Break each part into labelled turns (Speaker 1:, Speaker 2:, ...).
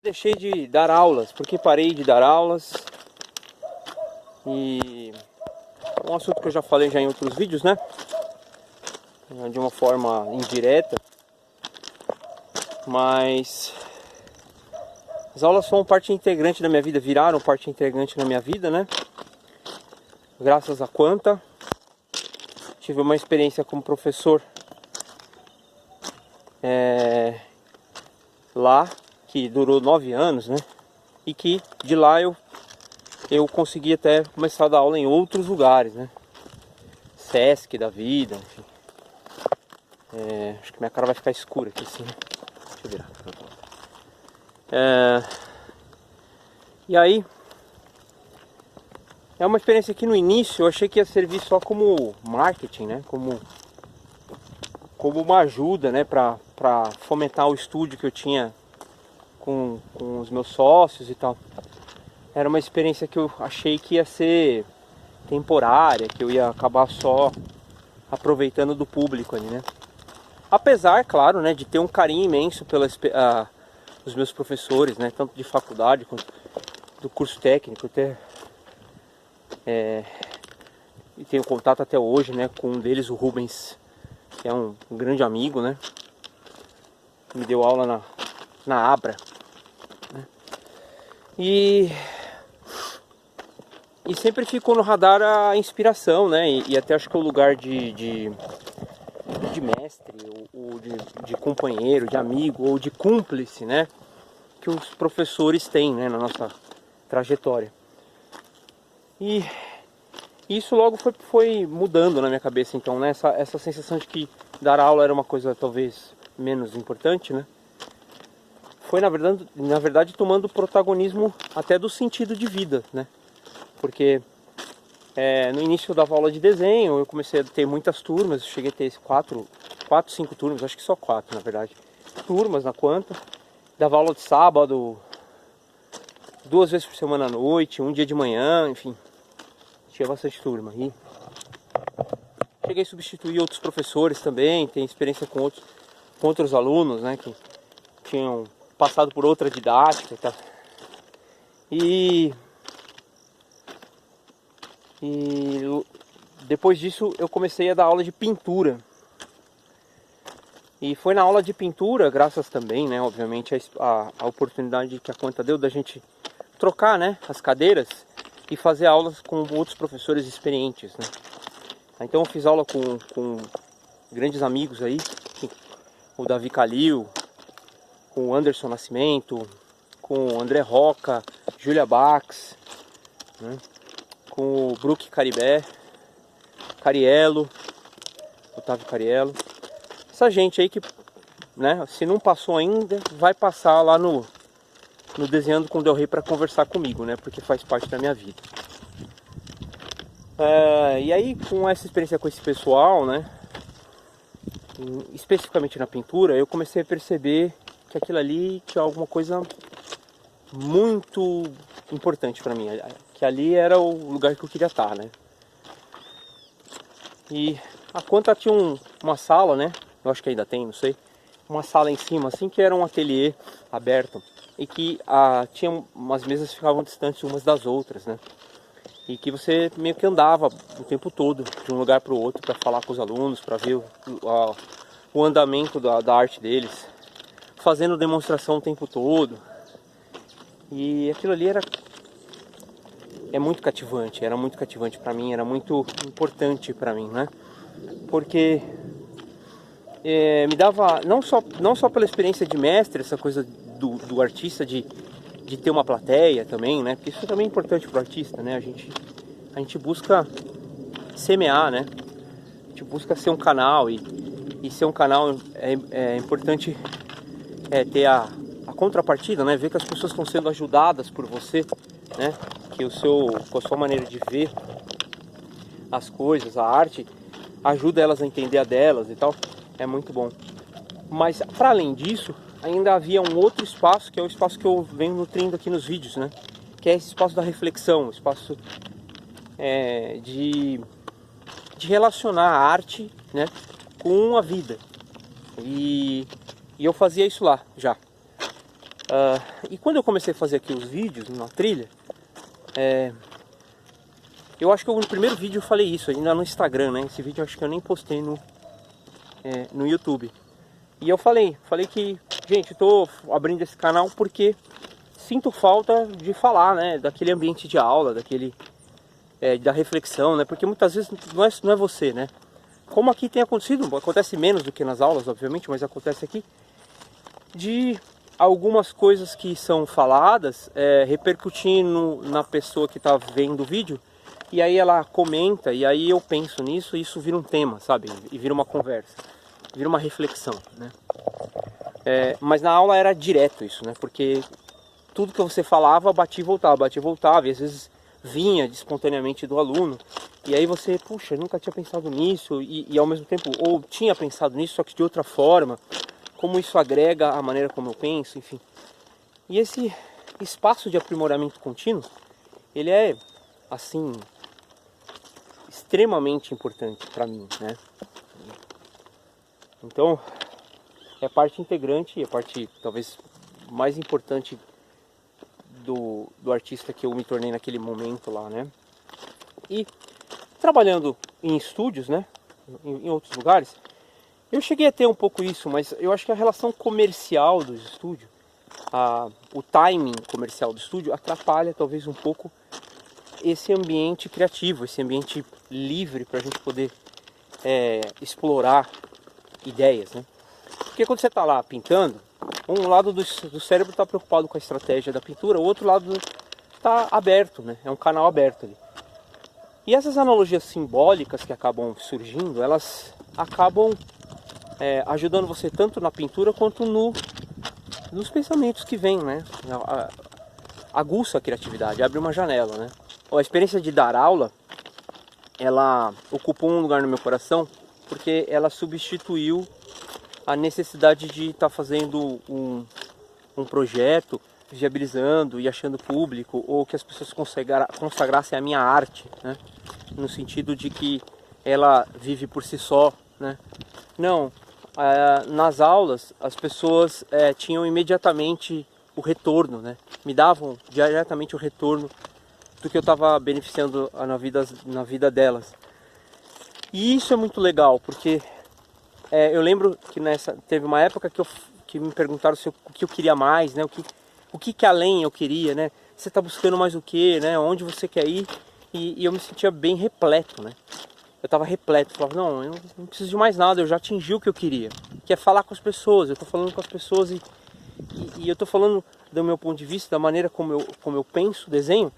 Speaker 1: Deixei de dar aulas, porque parei de dar aulas. E é um assunto que eu já falei já em outros vídeos, né? De uma forma indireta. Mas as aulas foram parte integrante da minha vida, viraram parte integrante da minha vida, né? Graças a Quanta. Tive uma experiência como professor lá, que durou 9 anos, né? E que de lá eu consegui até começar a dar aula em outros lugares, né? Sesc da vida, enfim. Acho que minha cara vai ficar escura aqui assim, né? Deixa eu virar. E aí, é uma experiência que no início eu achei que ia servir só como marketing, né? Como uma ajuda, né? Pra fomentar o estúdio que eu tinha com os meus sócios e tal. Era uma experiência que eu achei que ia ser temporária, que eu ia acabar só aproveitando do público ali, né? Apesar, claro, né, de ter um carinho imenso pelos meus professores, né? Tanto de faculdade quanto do curso técnico. E tenho contato até hoje, né, com um deles, o Rubens, que é um grande amigo, né? Me deu aula na Abra, né? E sempre ficou no radar a inspiração, né? E até acho que o lugar de mestre, ou de companheiro, de amigo, ou de cúmplice, né? Que os professores têm, né, na nossa trajetória. E isso logo foi mudando na minha cabeça, então, né? Essa sensação de que dar aula era uma coisa talvez menos importante, né? Foi na verdade tomando protagonismo até do sentido de vida, né? Porque no início eu dava aula de desenho, eu comecei a ter muitas turmas, eu cheguei a ter 4, 5 turmas, acho que só 4 na verdade. Turmas na Quanta, dava aula de sábado, 2 vezes por semana à noite, um dia de manhã, enfim. Tinha bastante turma. E cheguei a substituir outros professores também, tenho experiência com outros alunos, né, que tinham passado por outra didática e tal. E depois disso eu comecei a dar aula de pintura. E foi na aula de pintura, graças também, né, obviamente, a oportunidade que a Quanta deu da gente trocar, né, as cadeiras e fazer aulas com outros professores experientes, né. Então eu fiz aula com grandes amigos aí, o Davi Calil, com o Anderson Nascimento, com o André Roca, Júlia Bax, né, com o Brook Cariello, Otávio Cariello. Essa gente aí que, né, se não passou ainda, vai passar lá no Desenhando com Del Rey para conversar comigo, né, porque faz parte da minha vida. E aí, com essa experiência com esse pessoal, né, especificamente na pintura, eu comecei a perceber que aquilo ali tinha alguma coisa muito importante para mim, que ali era o lugar que eu queria estar, né. E a Quanta tinha uma sala, né, eu acho que ainda tem, não sei, uma sala em cima, assim, que era um ateliê aberto, e que tinha umas mesas que ficavam distantes umas das outras, né, e que você meio que andava o tempo todo, de um lugar para o outro, para falar com os alunos, para ver o andamento da arte deles, fazendo demonstração o tempo todo. E aquilo ali era muito cativante para mim, era muito importante para mim, né? Porque me dava, não só pela experiência de mestre, essa coisa do artista de ter uma plateia também, né? Porque isso também é importante para o artista, né? A gente busca semear, né? A gente busca ser um canal, e ser um canal é importante ter a contrapartida, né? Ver que as pessoas estão sendo ajudadas por você, né? Que com a sua maneira de ver as coisas, a arte, ajuda elas a entender a delas e tal. É muito bom. Mas para além disso, ainda havia um outro espaço, que é o espaço que eu venho nutrindo aqui nos vídeos, né? Que é esse espaço da reflexão, o espaço de relacionar a arte, né, com a vida. E eu fazia isso lá já. E quando eu comecei a fazer aqui os vídeos na trilha, eu acho que no primeiro vídeo eu falei isso, ainda no Instagram, né? Esse vídeo eu acho que eu nem postei no YouTube. E eu falei que, gente, tô abrindo esse canal porque sinto falta de falar, né? Daquele ambiente de aula, da reflexão, né? Porque muitas vezes não é você, né? Como aqui tem acontecido, acontece menos do que nas aulas, obviamente, mas acontece aqui, de algumas coisas que são faladas repercutindo na pessoa que está vendo o vídeo, e aí ela comenta, e aí eu penso nisso, e isso vira um tema, sabe? E vira uma conversa, vira uma reflexão, né? Mas na aula era direto isso, né? Porque tudo que você falava batia e voltava, e às vezes vinha espontaneamente do aluno, e aí você, puxa, nunca tinha pensado nisso, e ao mesmo tempo, ou tinha pensado nisso, só que de outra forma, como isso agrega a maneira como eu penso, enfim. E esse espaço de aprimoramento contínuo, ele é, assim, extremamente importante para mim, né? Então, é parte integrante, é parte talvez mais importante do artista que eu me tornei naquele momento lá, né? E trabalhando em estúdios, né? Em outros lugares, eu cheguei a ter um pouco isso, mas eu acho que a relação comercial do estúdio, o timing comercial do estúdio atrapalha talvez um pouco esse ambiente criativo, esse ambiente livre para a gente poder explorar ideias, né? Porque quando você está lá pintando, um lado do cérebro está preocupado com a estratégia da pintura, o outro lado está aberto, né? É um canal aberto ali. E essas analogias simbólicas que acabam surgindo, elas acabam ajudando você tanto na pintura quanto nos pensamentos que vêm, né? Aguça a criatividade, abre uma janela, né? A experiência de dar aula, ela ocupou um lugar no meu coração porque ela substituiu a necessidade de estar fazendo um projeto, viabilizando e achando público, ou que as pessoas consagrassem a minha arte, né? No sentido de que ela vive por si só, né? Não, nas aulas as pessoas tinham imediatamente o retorno, né? Me davam diretamente o retorno do que eu estava beneficiando na vida delas. E isso é muito legal, porque eu lembro que teve uma época que me perguntaram o que eu queria mais, né? O que além eu queria, né? Você está buscando mais o que, né? Onde você quer ir? E eu me sentia bem repleto, né? Eu estava repleto, falava, não, eu não preciso de mais nada, eu já atingi o que eu queria, que é falar com as pessoas. Eu estou falando com as pessoas e eu estou falando do meu ponto de vista, da maneira como eu penso, desenho,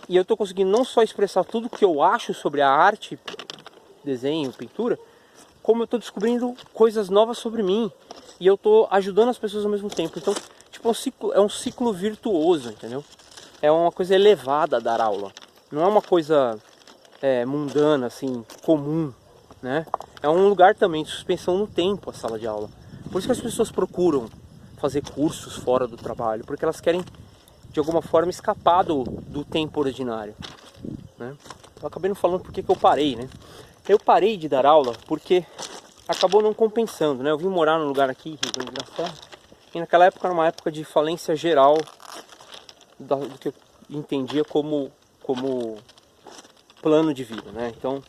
Speaker 1: e eu estou conseguindo não só expressar tudo que eu acho sobre a arte, desenho, pintura, como eu estou descobrindo coisas novas sobre mim, e eu estou ajudando as pessoas ao mesmo tempo. Então, tipo, é um ciclo virtuoso, entendeu? É uma coisa elevada dar aula, não é uma coisa mundana, assim, comum, né? É um lugar também de suspensão no tempo, a sala de aula. Por isso que as pessoas procuram fazer cursos fora do trabalho, porque elas querem, de alguma forma, escapar do tempo ordinário, né? Eu acabei não falando porque que eu parei, né? Eu parei de dar aula porque acabou não compensando, né? Eu vim morar num lugar aqui, Rio Grande da Serra, e naquela época era uma época de falência geral do que eu entendia como plano de vida, né? Então,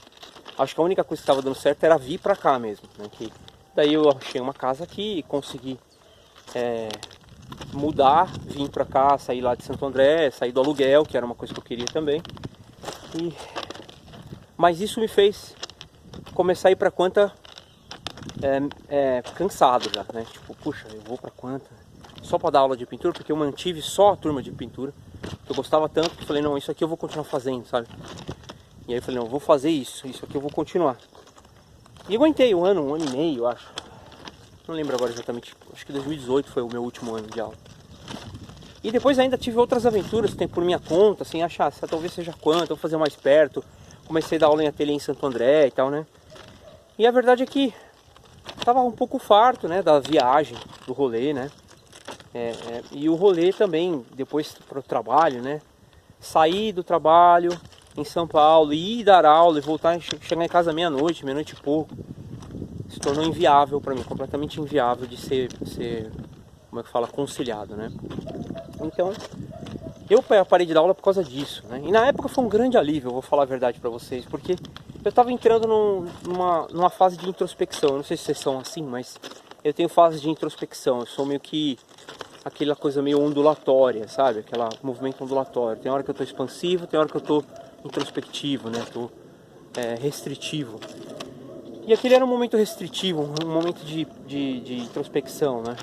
Speaker 1: acho que a única coisa que estava dando certo era vir pra cá mesmo, né? Daí eu achei uma casa aqui e consegui mudar, vim pra cá, sair lá de Santo André, sair do aluguel, que era uma coisa que eu queria também. Mas isso me fez começar a ir pra Quanta cansado já, né? Tipo, puxa, eu vou pra Quanta só pra dar aula de pintura, porque eu mantive só a turma de pintura. Eu gostava tanto que eu falei, não, isso aqui eu vou continuar fazendo, sabe? E aí eu falei, não, eu vou fazer isso aqui eu vou continuar. E aguentei um ano e meio, eu acho. Não lembro agora exatamente, acho que 2018 foi o meu último ano de aula. E depois ainda tive outras aventuras, tem por minha conta, assim, achar, talvez seja Quanta, vou fazer mais perto. Comecei a dar aula em ateliê em Santo André e tal, né? E a verdade é que tava um pouco farto, né, da viagem, do rolê, né? E o rolê também, depois para o trabalho, né? Sair do trabalho em São Paulo, ir dar aula e voltar, chegar em casa meia-noite e pouco, se tornou inviável para mim, completamente inviável de ser como é que fala, conciliado, né? Então, eu parei de dar aula por causa disso, né? E na época foi um grande alívio, eu vou falar a verdade para vocês, porque eu estava entrando numa fase de introspecção. Eu não sei se vocês são assim, mas eu tenho fase de introspecção. Eu sou meio que aquela coisa meio ondulatória, sabe? Aquele movimento ondulatório. Tem hora que eu estou expansivo, tem hora que eu estou introspectivo, né? Estou restritivo. E aquele era um momento restritivo, um momento de introspecção, né?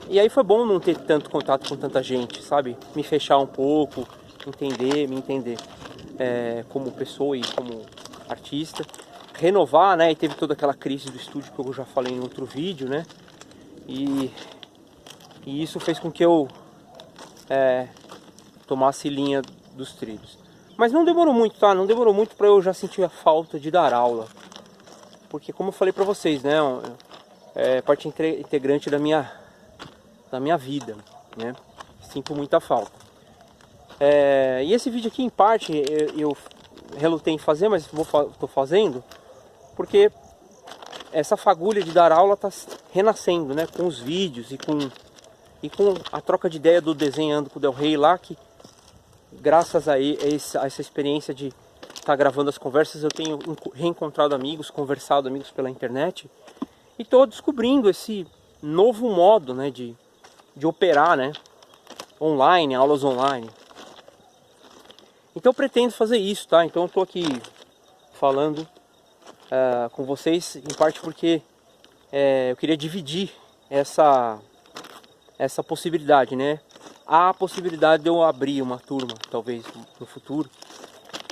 Speaker 1: E aí foi bom não ter tanto contato com tanta gente, sabe? Me fechar um pouco, me entender como pessoa e como artista. Renovar, né? E teve toda aquela crise do estúdio que eu já falei em outro vídeo, né? E isso fez com que eu tomasse linha dos trilhos. Mas não demorou muito, tá? Não demorou muito para eu já sentir a falta de dar aula. Porque como eu falei para vocês, né? É parte integrante da minha vida, né? Sinto muita falta. E esse vídeo aqui, em parte, eu relutei em fazer, mas estou fazendo, porque essa fagulha de dar aula está renascendo, né? Com os vídeos e com a troca de ideia do Desenhando com o Del Rey lá, que graças a essa experiência de estar gravando as conversas, eu tenho reencontrado amigos, conversado amigos pela internet, e estou descobrindo esse novo modo, né, de operar, né, online, aulas online. Então eu pretendo fazer isso, tá? Então eu estou aqui falando com vocês, em parte porque eu queria dividir essa possibilidade, né? Há a possibilidade de eu abrir uma turma, talvez, no futuro.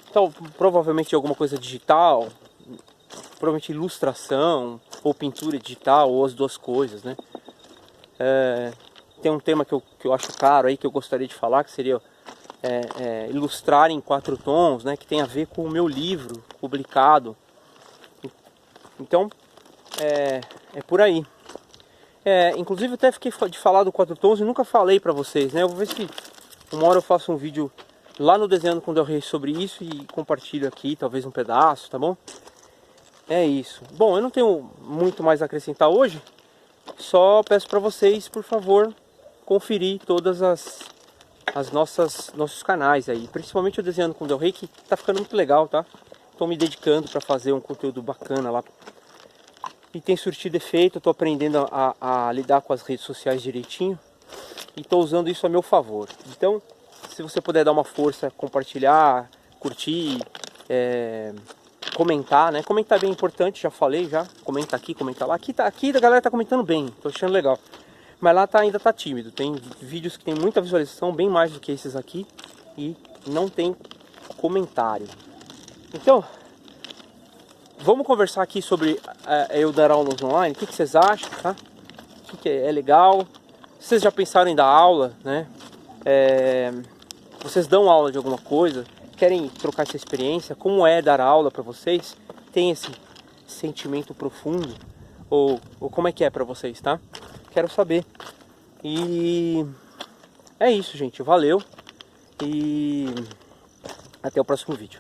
Speaker 1: Então, provavelmente alguma coisa digital, provavelmente ilustração, ou pintura digital, ou as duas coisas, né? Tem um tema que eu acho caro aí, que eu gostaria de falar, que seria ilustrar em 4 tons, né? Que tem a ver com o meu livro publicado. Então, é por aí. Inclusive eu até fiquei de falar do 4 tons e nunca falei pra vocês, né? Eu vou ver se uma hora eu faço um vídeo lá no Desenhando com o Del Rey sobre isso e compartilho aqui, talvez um pedaço, tá bom? É isso. Bom, eu não tenho muito mais a acrescentar hoje. Só peço pra vocês, por favor, conferir todas as nossos canais aí. Principalmente o Desenhando com o Del Rey, que tá ficando muito legal, tá? Tô me dedicando pra fazer um conteúdo bacana lá. E tem surtido efeito, eu estou aprendendo a lidar com as redes sociais direitinho. E estou usando isso a meu favor. Então, se você puder dar uma força, compartilhar, curtir, comentar, né? Comentar é bem importante, já falei, já. Comenta aqui, comenta lá. Aqui a galera tá comentando bem, tô achando legal. Mas lá ainda tá tímido. Tem vídeos que tem muita visualização, bem mais do que esses aqui. E não tem comentário. Então, vamos conversar aqui sobre eu dar aulas online. O que vocês acham, tá? O que é legal? Vocês já pensaram em dar aula, né? Vocês dão aula de alguma coisa? Querem trocar essa experiência? Como é dar aula para vocês? Tem esse sentimento profundo? Ou como é que é para vocês, tá? Quero saber. E é isso, gente. Valeu. E até o próximo vídeo.